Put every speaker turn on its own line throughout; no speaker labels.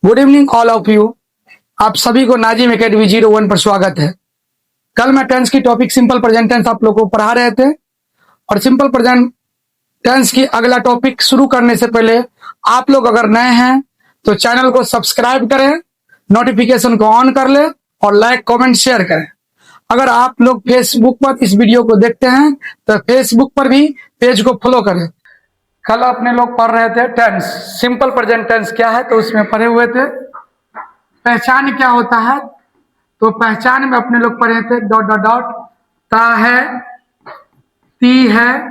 Good evening all of you. आप सभी को नाजिम एकेडमी 01 पर स्वागत है। कल मैं टेंस की टॉपिक सिंपल प्रेजेंट टेंस आप लोगों को पढ़ा रहे थे और सिंपल प्रेजेंट टेंस की अगला टॉपिक शुरू करने से पहले आप लोग अगर नए हैं तो चैनल को सब्सक्राइब करें, नोटिफिकेशन को ऑन कर ले और लाइक कमेंट शेयर करें। अगर आप लोग फेसबुक पर इस वीडियो को देखते हैं तो फेसबुक पर भी पेज को फॉलो करें। कल अपने लोग पढ़ रहे थे टेंस, सिंपल प्रेजेंट टेंस क्या है तो उसमें पढ़े हुए थे पहचान क्या होता है। तो पहचान में अपने लोग पढ़े थे डॉट डॉट डॉट, ता है, ती है,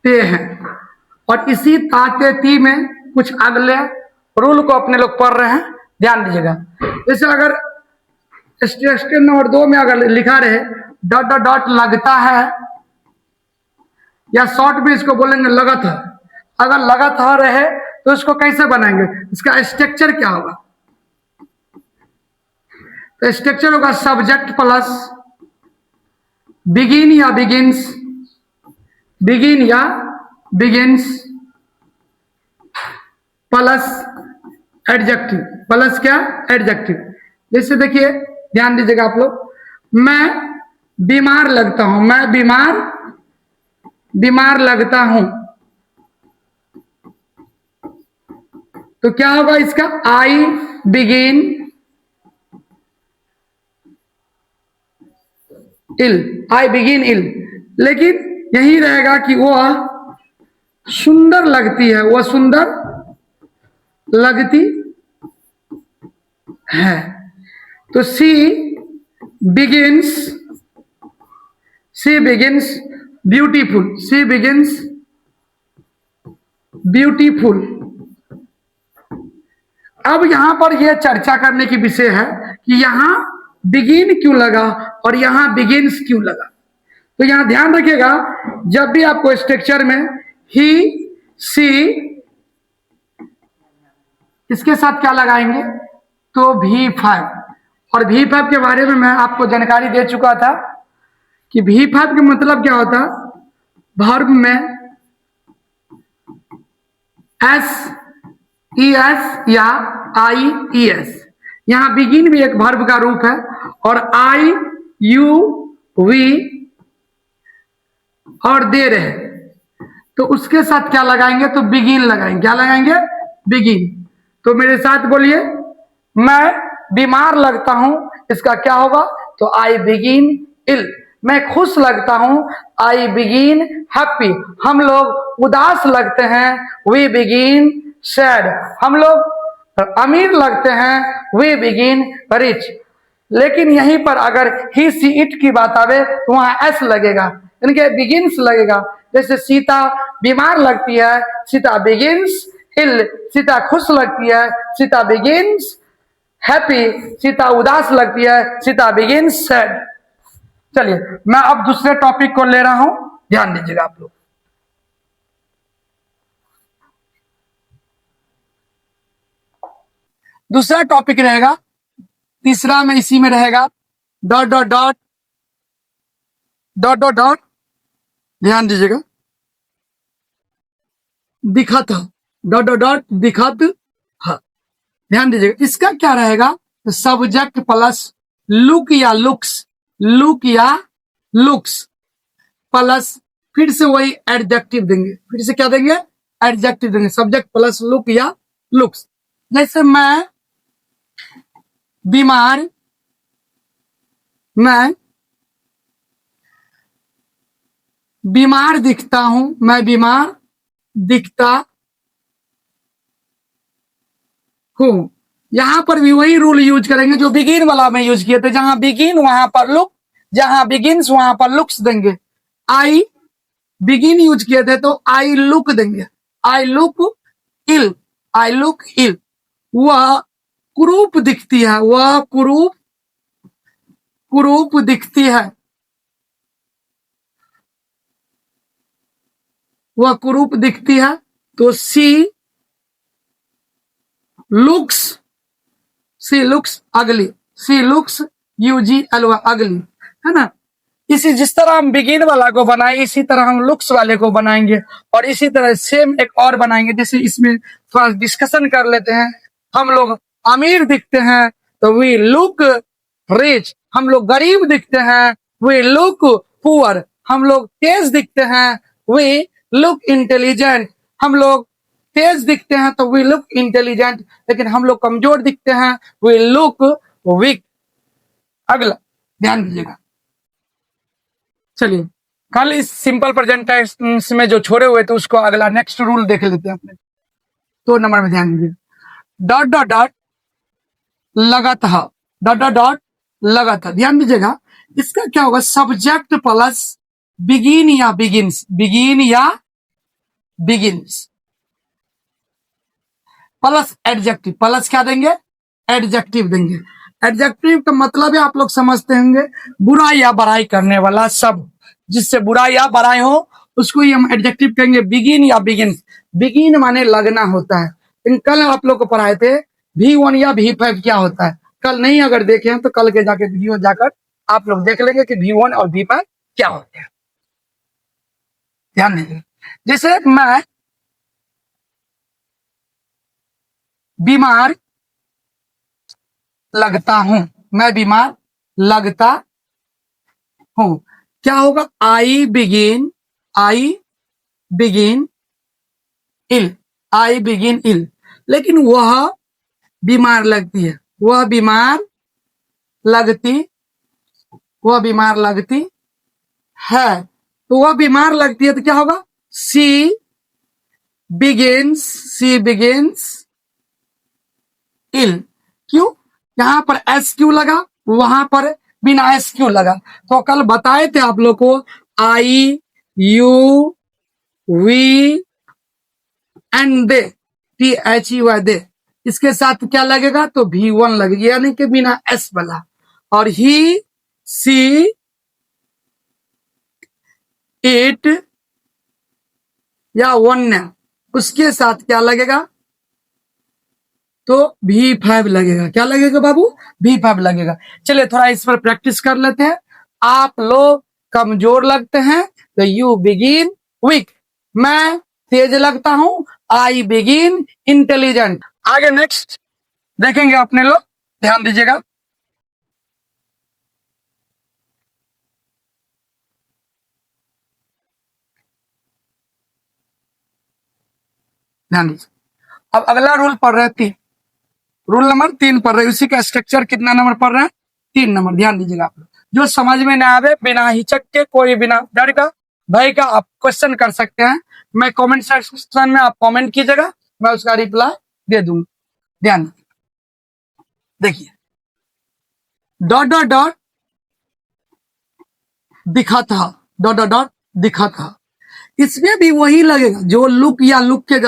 ते है। और इसी ताते ती में कुछ अगले रूल को अपने लोग पढ़ रहे हैं, ध्यान दीजिएगा। जैसे अगर स्टेप नंबर 2 में अगर लिखा रहे डॉट डॉट डॉट लगता है, या शॉर्ट में इसको बोलेंगे लगत है। अगर लगत है रहे तो इसको कैसे बनाएंगे, इसका स्ट्रक्चर क्या होगा? तो स्ट्रक्चर होगा सब्जेक्ट प्लस बिगिन या बिगिंस, बिगिन या बिगिंस प्लस एडजेक्टिव, प्लस क्या एडजेक्टिव। जैसे देखिए ध्यान दीजिएगा आप लोग, मैं बीमार लगता हूं, मैं बीमार लगता हूं, तो क्या होगा इसका I begin ill, I begin इल। लेकिन यही रहेगा कि वह सुंदर लगती है, वह सुंदर लगती है। तो सी बिगिंस ब्यूटीफुल, सी बिगिंस ब्यूटीफुल। अब यहां पर यह चर्चा करने की विषय है कि यहां बिगिन क्यों लगा और यहां बिगिंस क्यों लगा। तो यहां ध्यान रखिएगा, जब भी आपको स्ट्रक्चर में ही सी इसके साथ क्या लगाएंगे तो V5। और V5 के बारे में मैं आपको जानकारी दे चुका था कि V5 का मतलब क्या होता है। वर्ब में SES या IES, यहां बिगिन भी एक वर्ब का रूप है और IUV और दे रहे, तो उसके साथ क्या लगाएंगे तो बिगिन लगाएंगे। क्या लगाएंगे? बिगिन। तो मेरे साथ बोलिए, मैं बीमार लगता हूं, इसका क्या होगा तो आई बिगिन इल। मैं खुश लगता हूं, आई बिगिन हैप्पी। हम लोग उदास लगते हैं, वी बिगिन सैड। हम लोग अमीर लगते हैं, वी बिगिन रिच। लेकिन यहीं पर अगर ही सी इट की बात आवे तो वहां एस लगेगा, इनके बिगिंस लगेगा। जैसे सीता बीमार लगती है, सीता बिगिंस इल। सीता खुश लगती है, सीता बिगिंस हैप्पी। सीता उदास लगती है, सीता बिगिंस सैड। चलिए मैं अब दूसरे टॉपिक को ले रहा हूं, ध्यान दीजिएगा आप लोग। दूसरा टॉपिक रहेगा, तीसरा में इसी में रहेगा dot dot dot dot dot dot, ध्यान दीजिएगा, दिखत है, डॉट डॉट डॉट दिखत है। ध्यान दीजिएगा इसका क्या रहेगा तो सब्जेक्ट प्लस लुक या लुक्स, लुक या लुक्स प्लस फिर से वही एडजेक्टिव देंगे। फिर से क्या देंगे? एडजेक्टिव देंगे। सब्जेक्ट प्लस लुक या लुक्स। जैसे मैं बीमार, मैं बीमार दिखता हूं, मैं बीमार दिखता हूं। यहां पर भी वही रूल यूज करेंगे जो बिगिन वाला में यूज किए थे। जहां बिगिन वहां पर लुक, जहां बिगिंस वहां पर लुक्स देंगे। आई बिगिन यूज किए थे तो आई लुक देंगे, I look ill, I look इल। वह कुरूप दिखती है, वह कुरूप दिखती है, वह कुरूप दिखती है। तो सी लुक्स अगली, सी लुक्स UGL अगली, है ना। इसी जिस तरह हम बिगिन वाला को बनाए इसी तरह हम लुक्स वाले को बनाएंगे और इसी तरह सेम एक और बनाएंगे। जैसे इसमें थोड़ा डिस्कशन कर लेते हैं हम लोग। अमीर दिखते हैं तो वी लुक रिच, हम लोग गरीब दिखते हैं वी लुक पुअर, हम लोग तेज दिखते हैं वी लुक इंटेलिजेंट, हम लोग तेज दिखते हैं तो वी लुक इंटेलिजेंट, लेकिन हम लोग कमजोर दिखते हैं वी लुक वीक। अगला ध्यान दीजिएगा। चलिए कल इस सिंपल प्रेजेंट टेंस में जो छोड़े हुए थे उसको अगला नेक्स्ट रूल देख लेते हैं अपने। 2 नंबर में ध्यान दीजिए, डॉट डॉट डॉट लगातार, डॉट डॉट डॉट लगातार। ध्यान दीजिएगा इसका क्या होगा, सब्जेक्ट प्लस बिगिन या बिगिन्स, बिगिन या बिगिन्स प्लस एडजेक्टिव, प्लस क्या देंगे, एडजेक्टिव देंगे। एडजेक्टिव का मतलब है आप लोग समझते होंगे बुराई या बड़ाई करने वाला, सब जिससे बुराई या बड़ाई हो उसको ही हम एडजेक्टिव कहेंगे। बिगिन या बिगिन्स, बिगिन माने लगना होता है। इन कल आप लोग को पढ़ाए थे V1 या V5 क्या होता है, कल नहीं अगर देखे हैं तो कल के जाके वीडियो जाकर आप लोग देख लेंगे कि V1 और V5 क्या होते हैं। ध्यान दीजिए, जैसे मैं बीमार लगता हूं, मैं बीमार लगता हूं, क्या होगा, I begin ill, I begin इल। लेकिन वह बीमार लगती है, वह बीमार लगती, वह बीमार लगती है, तो वह बीमार लगती है तो क्या होगा, सी बिगिन्स इल। क्यों, यहां पर एस क्यों लगा, वहां पर बिना एस क्यों लगा। तो कल बताए थे आप लोग को I you we and they, THEY they, इसके साथ क्या लगेगा तो V1 लगेगा, यानी कि बिना एस वाला। और ही सी इट या वन, उसके साथ क्या लगेगा तो V5 लगेगा। क्या लगेगा बाबू, V5 लगेगा। चलिए थोड़ा इस पर प्रैक्टिस कर लेते हैं। आप लोग कमजोर लगते हैं तो यू बिगिन वीक, मैं तेज लगता हूं आई बिगिन इंटेलिजेंट। आगे नेक्स्ट देखेंगे अपने लोग, ध्यान दीजिएगा। ध्यान दीजिए, अब अगला रूल पढ़ रहे हैं 3, रूल नंबर 3 पढ़ रहे हैं। उसी का स्ट्रक्चर कितना नंबर पढ़ रहे हैं, 3 नंबर। ध्यान दीजिएगा आप लोग, जो समझ में ना आवे बिना हिचक के, कोई बिना डर का भय का आप क्वेश्चन कर सकते हैं। मैं कमेंट सेक्शन में आप कमेंट कीजिएगा, मैं उसका रिप्लाई दे दूंगा। ध्यान देखिए, डॉट डॉट डॉट दिखा था, डॉट डॉट डॉट दिखा था, इसमें भी वही लगेगा जो लुक या लुक के